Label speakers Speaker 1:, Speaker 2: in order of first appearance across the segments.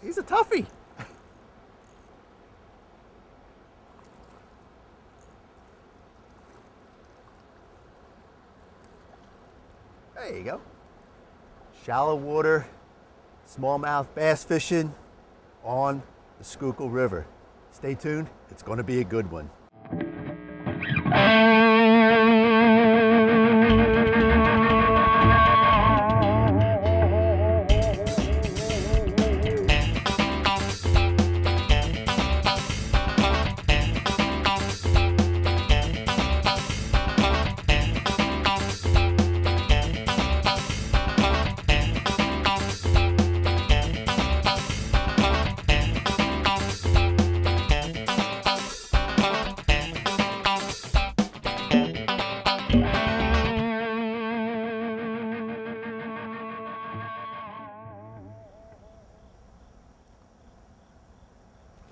Speaker 1: He's a toughie. There you go. Shallow water, smallmouth bass fishing on the Schuylkill River. Stay tuned, it's going to be a good one.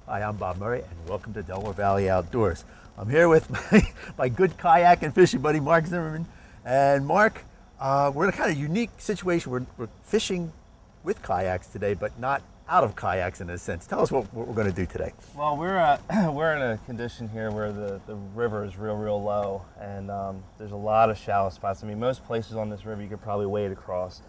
Speaker 1: Hi, I'm Bob Murray, and welcome to Delaware Valley Outdoors. I'm here with my good kayak and fishing buddy, Mark Zimmerman. And Mark, we're in a kind of unique situation. We're fishing with kayaks today, but not out of kayaks in a sense. Tell us what we're going to do today.
Speaker 2: Well, we're in a condition here where the river is real low, and there's a lot of shallow spots. I mean, most places on this river you could probably wade across.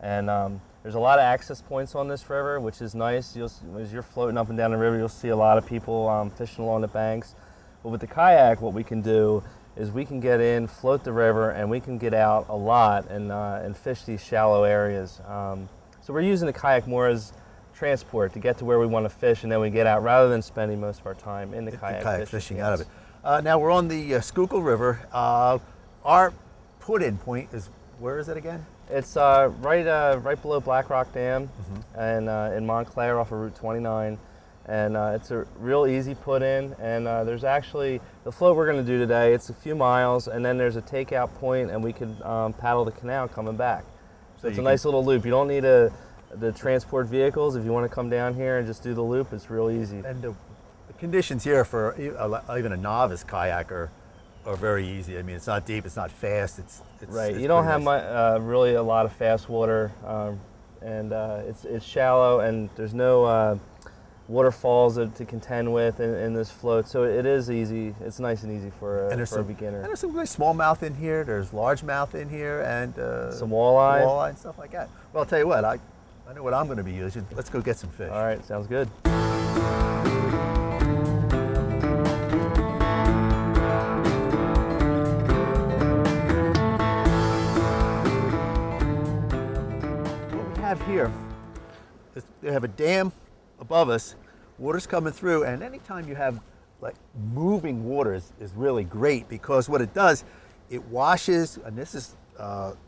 Speaker 2: And there's a lot of access points on this river, which is nice. As you're floating up and down the river, you'll see a lot of people fishing along the banks. But with the kayak, what we can do is we can get in, float the river, and we can get out a lot and fish these shallow areas. So we're using the kayak more as transport to get to where we want to fish, and then we get out rather than spending most of our time in the kayak
Speaker 1: fishing out of it. Now we're on the Schuylkill River. Our put-in point is, where is it again?
Speaker 2: It's right below Black Rock Dam, and in Montclair off of Route 29, and it's a real easy put in. And there's actually the float we're going to do today. It's a few miles, and then there's a takeout point, and we could paddle the canal coming back. So it's a nice little loop. You don't need the transport vehicles if you want to come down here and just do the loop. It's real easy.
Speaker 1: And the conditions here for even a novice kayaker are very easy. I mean, it's not deep, it's not fast. It's
Speaker 2: right. You don't have really a lot of fast water, and it's shallow, and there's no waterfalls to contend with in this float. So it is easy. It's nice and easy for a beginner.
Speaker 1: And there's some nice smallmouth in here. There's largemouth in here, and
Speaker 2: some walleye
Speaker 1: and stuff like that. Well, I'll tell you what. I know what I'm going to be using. Let's go get some fish.
Speaker 2: All right, sounds good.
Speaker 1: Here is they have a dam above us, water's coming through, and anytime you have like moving water is really great, because what it does, it washes, and this is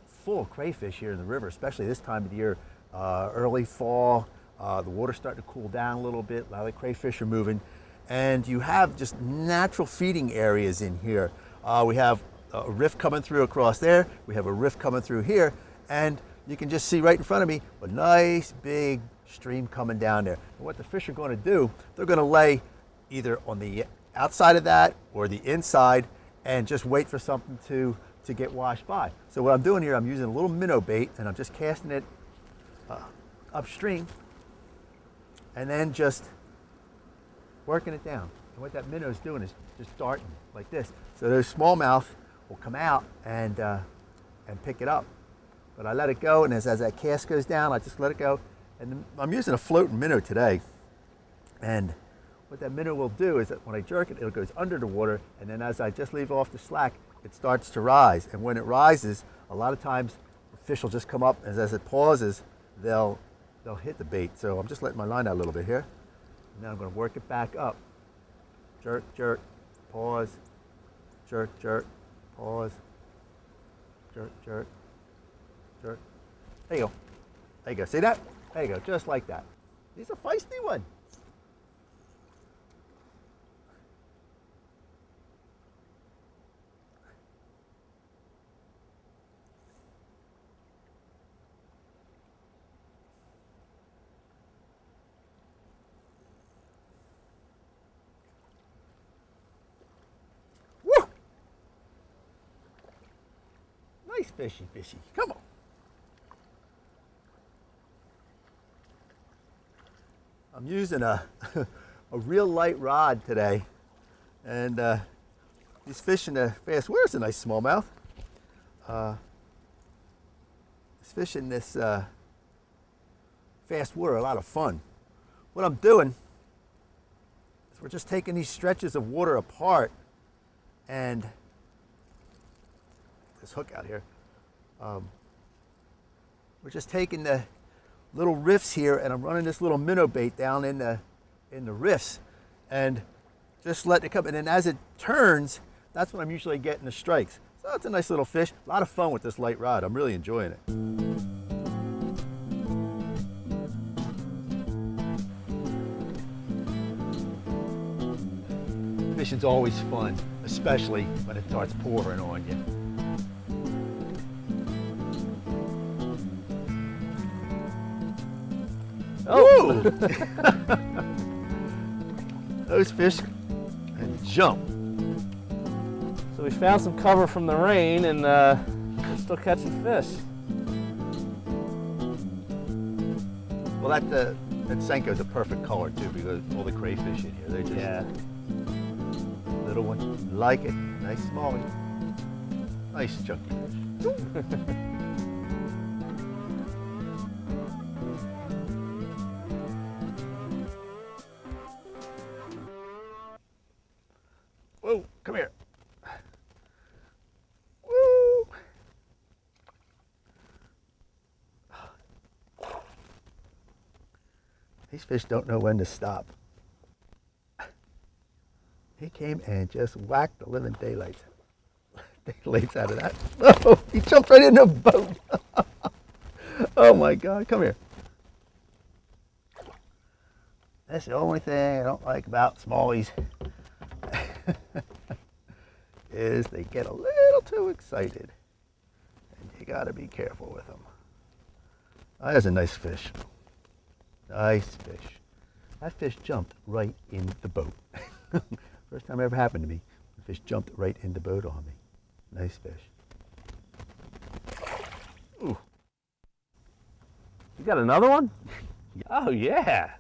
Speaker 1: full of crayfish here in the river, especially this time of the year, early fall. The water's starting to cool down a little bit, a lot of the crayfish are moving, and you have just natural feeding areas in here. We have a rift coming through across there, we have a rift coming through here, and you can just see right in front of me a nice big stream coming down there. And what the fish are going to do, they're going to lay either on the outside of that or the inside and just wait for something to get washed by. So what I'm doing here, I'm using a little minnow bait, and I'm just casting it upstream and then just working it down. And what that minnow is doing is just darting like this. So those smallmouth will come out and pick it up. But I let it go, and as that cast goes down, I just let it go. And I'm using a floating minnow today. And what that minnow will do is that when I jerk it, it goes under the water, and then as I just leave off the slack, it starts to rise. And when it rises, a lot of times the fish will just come up, and as it pauses, they'll hit the bait. So I'm just letting my line out a little bit here. And then I'm going to work it back up. Jerk, jerk, pause, jerk, jerk, pause, jerk, jerk. There you go. There you go. See that? There you go. Just like that. He's a feisty one. Woo! Nice fishy. Come on. I'm using a, a real light rod today, and he's fishing a fast. Where's a nice smallmouth? He's fishing this fast water, a lot of fun. What I'm doing is we're just taking these stretches of water apart, and this hook out here. We're just taking the little rifts here, and I'm running this little minnow bait down in the rifts, and just letting it come. And then as it turns, that's when I'm usually getting the strikes. So it's a nice little fish. A lot of fun with this light rod. I'm really enjoying it. Fishing's always fun, especially when it starts pouring on you. Oh! Those fish can jump.
Speaker 2: So we found some cover from the rain, and we're still catching fish.
Speaker 1: Well, that Senko's a perfect color too, because all the crayfish in here, they're just little one. Like it, nice small one, nice chunky fish. Whoa, come here. Woo! These fish don't know when to stop. He came and just whacked the living daylights out of that. Oh, he jumped right in the boat. Oh my God, come here. That's the only thing I don't like about smallies. Is they get a little too excited, and you got to be careful with them. Oh, that's a nice fish. Nice fish. That fish jumped right in the boat. First time it ever happened to me. The fish jumped right in the boat on me. Nice fish. Ooh.
Speaker 2: You got another one? Oh yeah.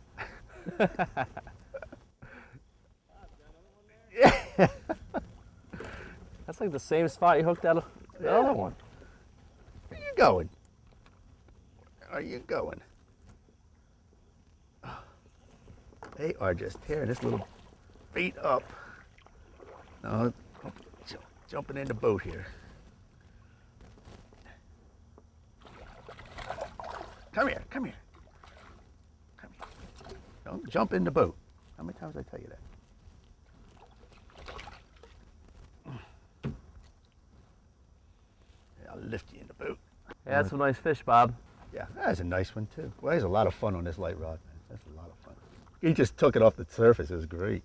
Speaker 1: Yeah.
Speaker 2: That's like the same spot you hooked that the other one.
Speaker 1: Where are you going? Where are you going? They are just tearing this little bait up. No, jumping in the boat here. Come here, come here. Come here. Don't jump in the boat. How many times did I tell you that? I'll lift you in the boat.
Speaker 2: Yeah, that's a nice fish, Bob.
Speaker 1: Yeah, that's a nice one too. Well, there's a lot of fun on this light rod, man. That's a lot of fun. He just took it off the surface. It was great.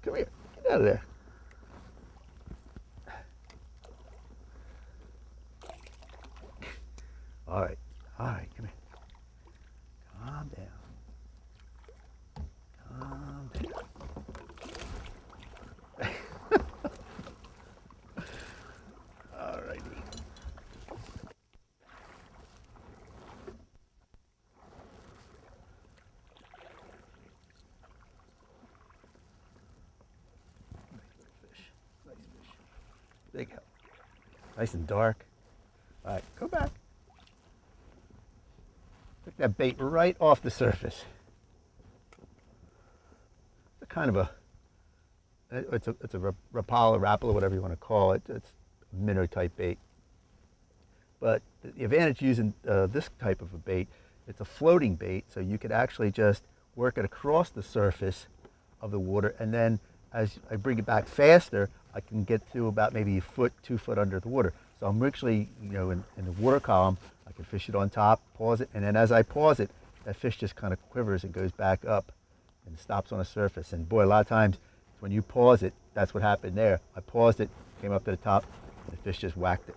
Speaker 1: Come here. Get out of there. All right. All right. Come here. Calm down. Calm down. All righty. Nice fish. Big help. Nice and dark. All right, go back. Took that bait right off the surface. It's a kind of a, it's a Rapala, Rapala, whatever you want to call it. It's a minnow type bait. But the advantage using this type of a bait, it's a floating bait, so you could actually just work it across the surface of the water, and then as I bring it back faster, I can get to about maybe a foot, 2 foot under the water. So I'm actually, you know, in the water column, I can fish it on top, pause it, and then as I pause it, that fish just kind of quivers and goes back up and stops on the surface. And boy, a lot of times when you pause it, that's what happened there. I paused it, came up to the top, and the fish just whacked it.